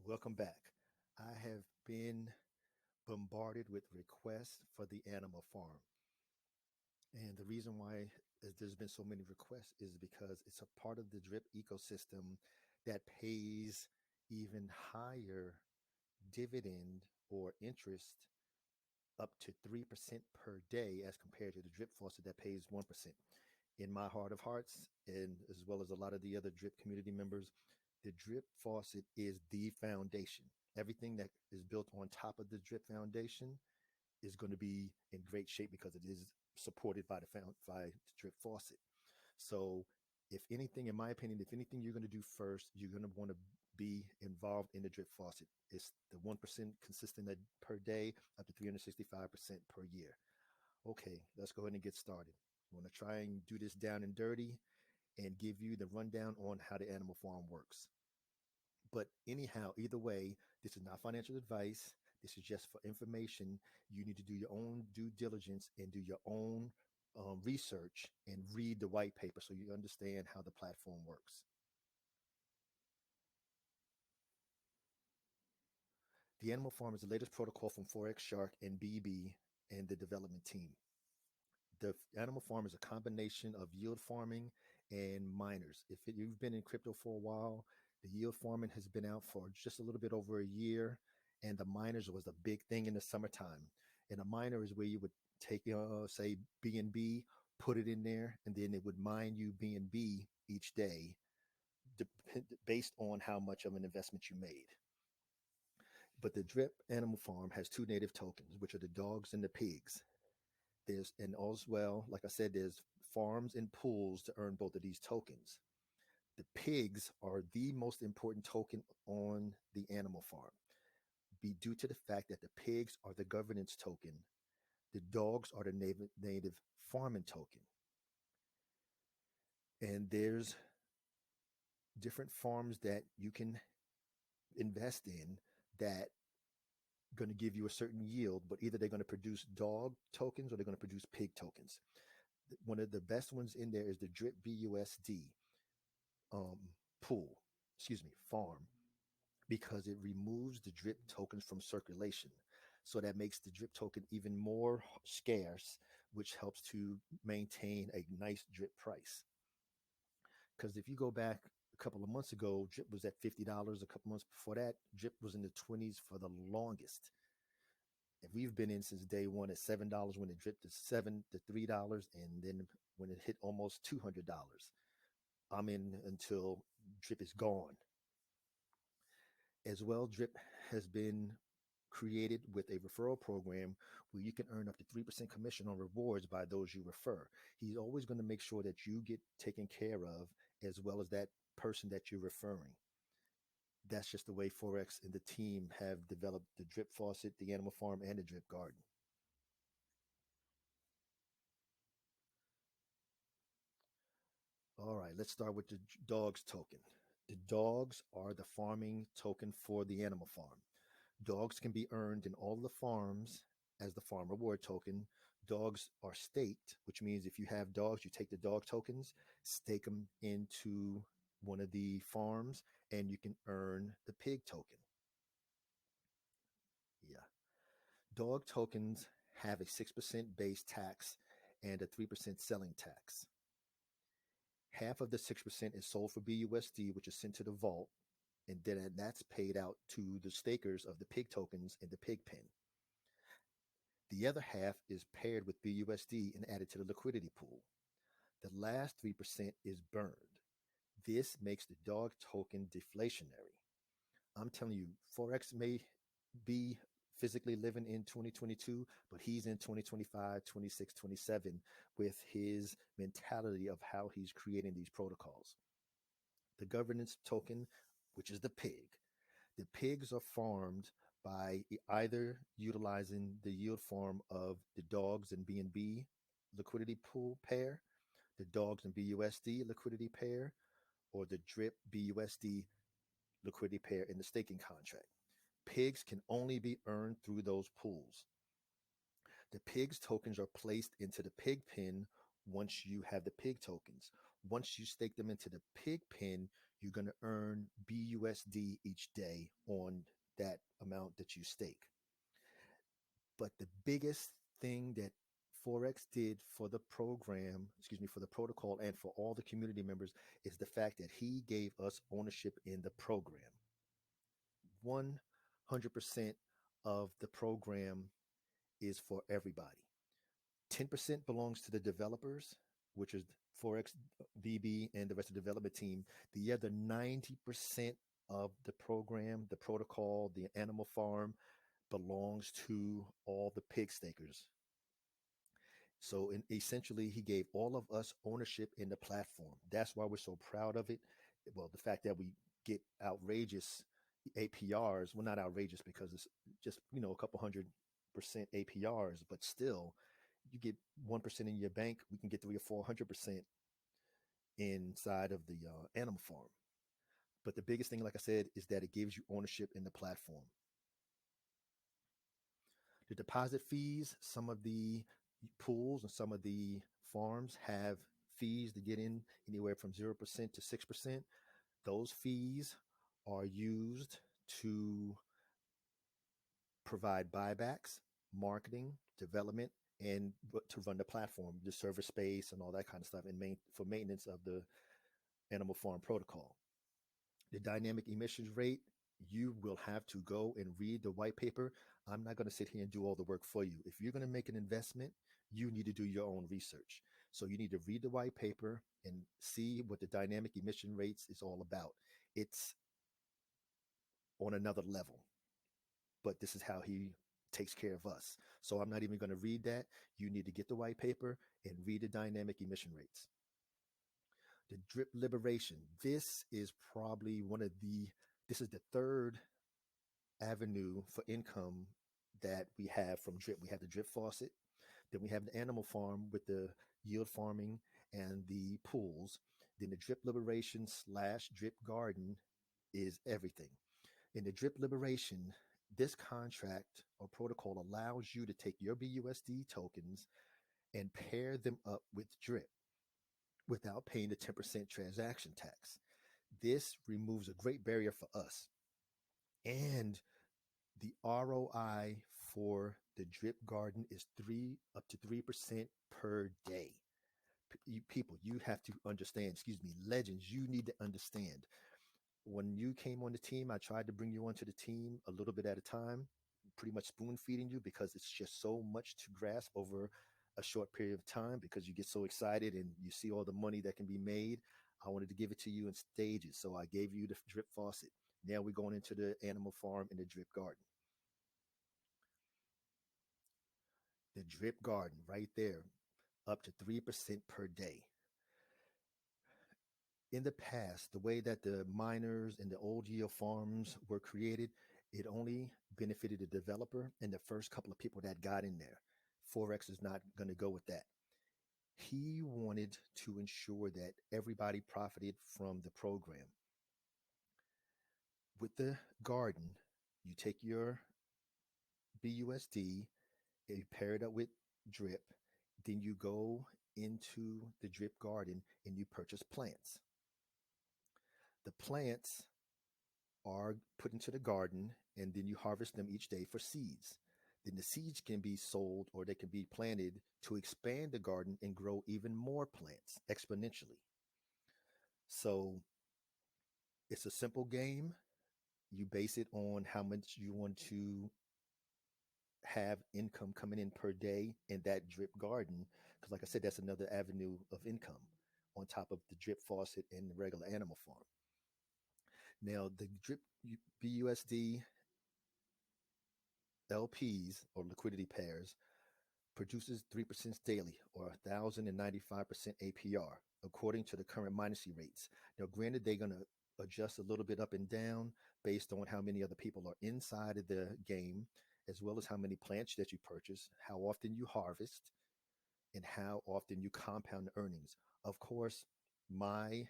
Welcome back. I have been bombarded with requests for the animal farm. And the reason why there's been so many requests is because it's a part of the drip ecosystem that pays even higher dividend or interest up to 3% per day as compared to the drip faucet that pays 1%. In my heart of hearts, and as well as a lot of the other drip community members, the drip faucet is the foundation. Everything that is built on top of the drip foundation is going to be in great shape because it is supported by the drip faucet. So, if anything, in my opinion, if anything you're going to do first, you're going to want to be involved in the drip faucet. It's the 1% consistent per day up to 365% per year. Okay, let's go ahead and get started. I want to try and do this down and dirty and give you the rundown on how the animal farm works. But anyhow, either way, this is not financial advice. This is just for information. You need to do your own due diligence and do your own research and read the white paper so you understand how the platform works. The animal farm is the latest protocol from Forex Shark and BB and the development team. The animal farm is a combination of yield farming and miners. If you've been in crypto for a while, the yield farming has been out for just a little bit over a year, and the miners was a big thing in the summertime. And a miner is where you would take, say, BNB, put it in there, and then it would mine you BNB each day, based on how much of an investment you made. But the drip animal farm has two native tokens, which are the dogs and the pigs. There's, and as well, like I said, there's farms and pools to earn both of these tokens. The pigs are the most important token on the animal farm, due to the fact that the pigs are the governance token. The dogs are the native farming token. And there's different farms that you can invest in that going to give you a certain yield, but either they're going to produce dog tokens or they're going to produce pig tokens. One of the best ones in there is the Drip BUSD farm, because it removes the drip tokens from circulation. So that makes the drip token even more scarce, which helps to maintain a nice drip price. Because if you go back a couple of months ago, drip was at $50. A couple months before that, drip was in the 20s for the longest. And we've been in since day one at $7 when it dripped to $3, and then when it hit almost $200. I'm in until drip is gone. As well, drip has been created with a referral program where you can earn up to 3% commission on rewards by those you refer. He's always going to make sure that you get taken care of, as well as that person that you're referring. That's just the way Forex and the team have developed the drip faucet, the animal farm, and the drip garden. All right, let's start with the dogs token. The dogs are the farming token for the animal farm. Dogs can be earned in all the farms as the farm reward token. Dogs are staked, which means if you have dogs, you take the dog tokens, stake them into one of the farms, and you can earn the pig token. Yeah. Dog tokens have a 6% base tax and a 3% selling tax. Half of the 6% is sold for BUSD, which is sent to the vault, and then that's paid out to the stakers of the pig tokens in the pig pen. The other half is paired with BUSD and added to the liquidity pool. The last 3% is burned. This makes the dog token deflationary. I'm telling you, Forex may be physically living in 2022, but he's in 2025, 26, 27 with his mentality of how he's creating these protocols. The governance token, which is the pig. The pigs are farmed by either utilizing the yield farm of the dogs and BNB liquidity pool pair, the dogs and BUSD liquidity pair, or the drip BUSD liquidity pair in the staking contract. Pigs can only be earned through those pools. The pigs tokens are placed into the pig pen once you have the pig tokens. Once you stake them into the pig pen, you're going to earn BUSD each day on that amount that you stake. But the biggest thing that Forex did for the program, excuse me, for the protocol and for all the community members is the fact that he gave us ownership in the program. 100% of the program is for everybody. 10% belongs to the developers, which is Forex, VB, and the rest of the development team. The other 90% of the program, the protocol, the animal farm belongs to all the pig stakers. So essentially, he gave all of us ownership in the platform. That's why we're so proud of it. Well, the fact that we get outrageous APRs, well, not outrageous because it's just, a couple 100% APRs, but still, you get 1% in your bank, we can get 300 or 400% inside of the animal farm. But the biggest thing, like I said, is that it gives you ownership in the platform. The deposit fees, some of the pools and some of the farms have fees to get in anywhere from 0% to 6%. Those fees are used to provide buybacks, marketing, development, and to run the platform, the server space, and all that kind of stuff, and for maintenance of the animal farm protocol. The dynamic emissions rate, you will have to go and read the white paper. I'm not going to sit here and do all the work for you. If you're going to make an investment, you need to do your own research. So you need to read the white paper and see what the dynamic emission rates is all about. It's on another level, but this is how he takes care of us. So I'm not even going to read that. You need to get the white paper and read the dynamic emission rates. The drip liberation. This is probably this is the third avenue for income that we have from drip. We have the drip faucet, then we have the animal farm with the yield farming and the pools. Then the drip liberation / drip garden is everything. In the drip liberation, this contract or protocol allows you to take your BUSD tokens and pair them up with drip without paying the 10% transaction tax. This removes a great barrier for us. And the ROI for the drip garden is up to 3% per day. People, you have to understand, excuse me, legends, you need to understand. When you came on the team, I tried to bring you onto the team a little bit at a time, pretty much spoon feeding you because it's just so much to grasp over a short period of time because you get so excited and you see all the money that can be made. I wanted to give it to you in stages. So I gave you the drip faucet. Now we're going into the animal farm and the drip garden. The drip garden right there, up to 3% per day. In the past, the way that the miners and the old yield farms were created, it only benefited the developer and the first couple of people that got in there. Forex is not going to go with that. He wanted to ensure that everybody profited from the program. With the garden, you take your BUSD, you pair it up with drip, then you go into the drip garden and you purchase plants. The plants are put into the garden and then you harvest them each day for seeds. Then the seeds can be sold or they can be planted to expand the garden and grow even more plants exponentially. So it's a simple game. You base it on how much you want to have income coming in per day in that drip garden. Because like I said, that's another avenue of income on top of the drip faucet and the regular animal farm. Now, the drip BUSD LPs or liquidity pairs produces 3% daily or 1,095% APR according to the current minusy rates. Now, granted, they're going to adjust a little bit up and down based on how many other people are inside of the game, as well as how many plants that you purchase, how often you harvest, and how often you compound the earnings. Of course, my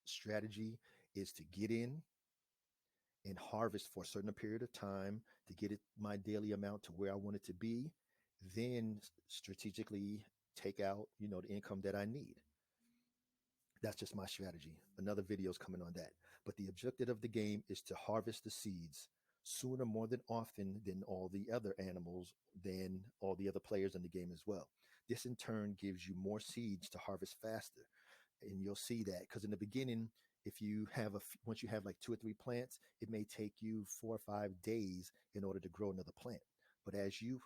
strategy is to get in and harvest for a certain period of time to get it my daily amount to where I want it to be, then strategically take out, the income that I need. That's just my strategy. Another video is coming on that. But the objective of the game is to harvest the seeds sooner, more than often than all the other animals, than all the other players in the game as well. This in turn gives you more seeds to harvest faster. And you'll see that because in the beginning, if you have once you have like 2 or 3 plants, it may take you 4 or 5 days in order to grow another plant. But as you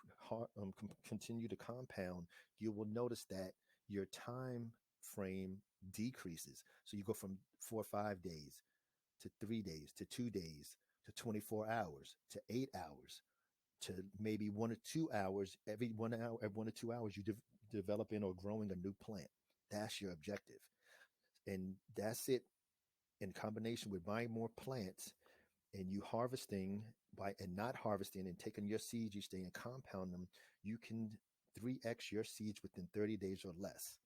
continue to compound, you will notice that your time frame decreases. So you go from 4 or 5 days to 3 days to 2 days to 24 hours to 8 hours to maybe 1 or 2 hours. Every 1 hour, every 1 or 2 hours, you developing or growing a new plant. That's your objective. And that's it in combination with buying more plants and you harvesting by and not harvesting and taking your seeds each day and compound them, you can 3x your seeds within 30 days or less.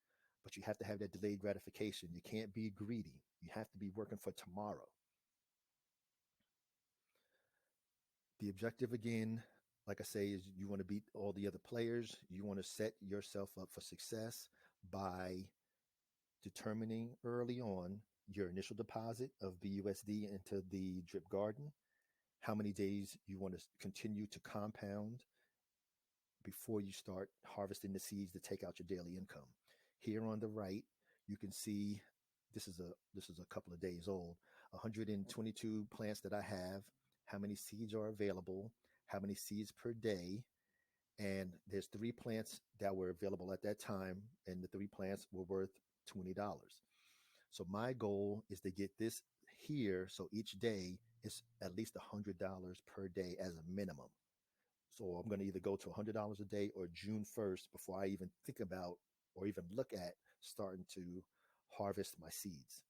But you have to have that delayed gratification. You can't be greedy. You have to be working for tomorrow. The objective again, like I say, is you want to beat all the other players. You want to set yourself up for success by determining early on your initial deposit of BUSD into the drip garden, how many days you want to continue to compound before you start harvesting the seeds to take out your daily income. Here on the right, you can see this is a couple of days old. 122 plants that I have, how many seeds are available, how many seeds per day, and there's 3 plants that were available at that time, and the 3 plants were worth $20. So my goal is to get this here, so each day is at least $100 per day as a minimum. So I'm going to either go to $100 a day or June 1st before I even think about or even look at starting to harvest my seeds.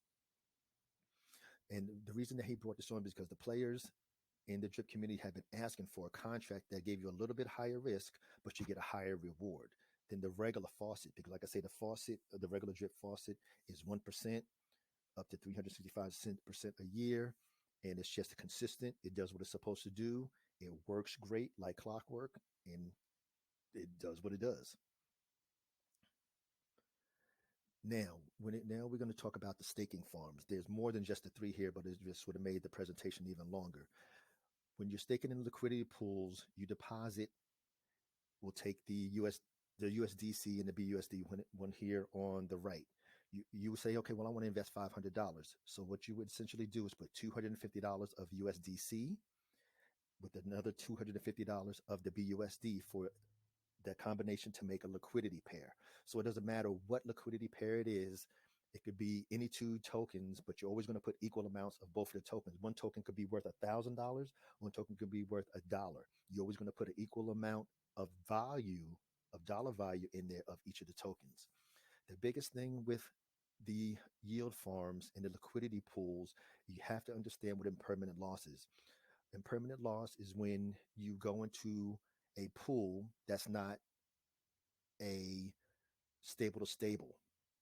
And the reason that he brought this on is because the players in the drip community have been asking for a contract that gave you a little bit higher risk, but you get a higher reward than the regular faucet. Because like I say, the regular drip faucet is 1% up to 365% a year. And it's just consistent. It does what it's supposed to do. It works great like clockwork, and it does what it does. Now we're going to talk about the staking farms. There's more than just the 3 here, but it just would have made the presentation even longer. When you're staking in liquidity pools, you deposit will take the USDC and the BUSD one here on the right. You would say, okay, well, I want to invest $500. So what you would essentially do is put $250 of USDC with another $250 of the BUSD for that combination to make a liquidity pair. So it doesn't matter what liquidity pair it is. It could be any 2 tokens, but you're always going to put equal amounts of both of the tokens. One token could be worth $1,000. One token could be worth $1. You're always going to put an equal amount of value, of dollar value in there of each of the tokens. The biggest thing with the yield farms and the liquidity pools, you have to understand what impermanent loss is. Impermanent loss is when you go into a pool that's not a stable to stable.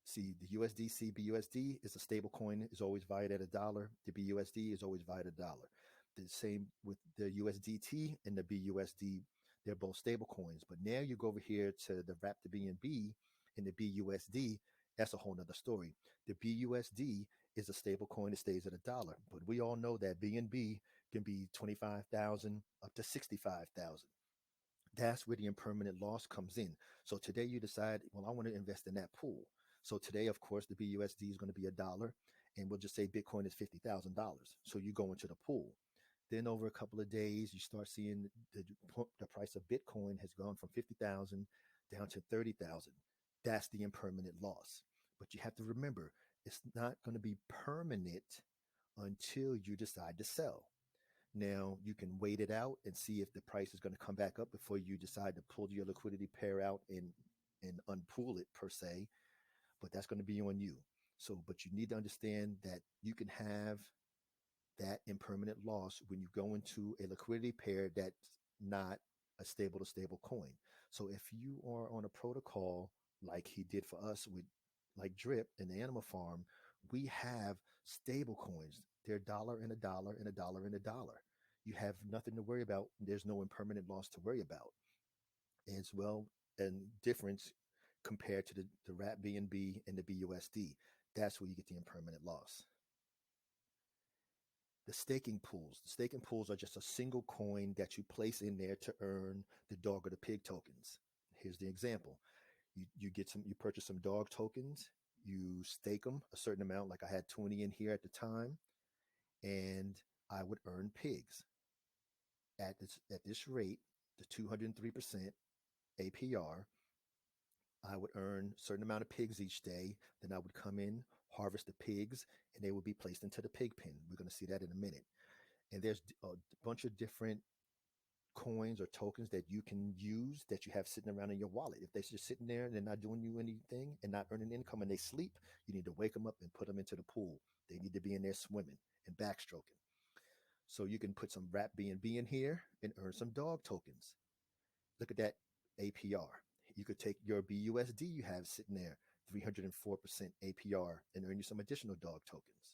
See, the USDC BUSD is a stable coin, is always valued at $1. The BUSD is always valued at $1. The same with the USDT and the BUSD. They're both stable coins. But now you go over here to the wrap the BNB and the BUSD. That's a whole nother story. The BUSD is a stable coin that stays at $1. But we all know that BNB can be 25,000 up to 65,000. That's where the impermanent loss comes in. So today you decide, well, I want to invest in that pool. So today, of course, the BUSD is going to be $1, and we'll just say Bitcoin is $50,000. So you go into the pool. Then over a couple of days, you start seeing the price of Bitcoin has gone from 50,000 down to 30,000. That's the impermanent loss. But you have to remember, it's not going to be permanent until you decide to sell. Now you can wait it out and see if the price is going to come back up before you decide to pull your liquidity pair out and unpool it per se, but that's going to be on you. So, but you need to understand that you can have that impermanent loss when you go into a liquidity pair that's not a stable to stable coin. So if you are on a protocol like he did for us with like Drip and the Animal Farm, we have stable coins. They're $1 and $1 and $1 and $1. You have nothing to worry about. There's no impermanent loss to worry about. As well, and difference compared to the wrap BNB and the BUSD. That's where you get the impermanent loss. The staking pools. The staking pools are just a single coin that you place in there to earn the dog or the pig tokens. Here's the example. You purchase some dog tokens, you stake them a certain amount, like I had 20 in here at the time, and I would earn pigs at this rate, the 203% APR. I would earn a certain amount of pigs each day. Then I would come in, harvest the pigs, and they would be placed into the pig pen. We're going to see that in a minute. And there's a bunch of different coins or tokens that you can use that you have sitting around in your wallet. If they're just sitting there and they're not doing you anything and not earning income and they sleep, you need to wake them up and put them into the pool. They need to be in there swimming and backstroking. So you can put some wrap BNB in here and earn some dog tokens. Look at that APR. You could take your BUSD you have sitting there, 304% APR, and earn you some additional dog tokens.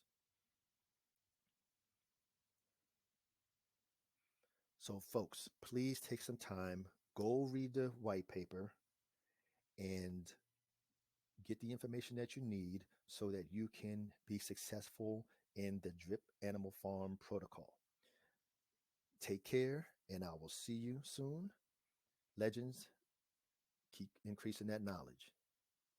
So, folks, please take some time, go read the white paper, and get the information that you need so that you can be successful in the Drip Animal Farm protocol. Take care, and I will see you soon. Legends, keep increasing that knowledge.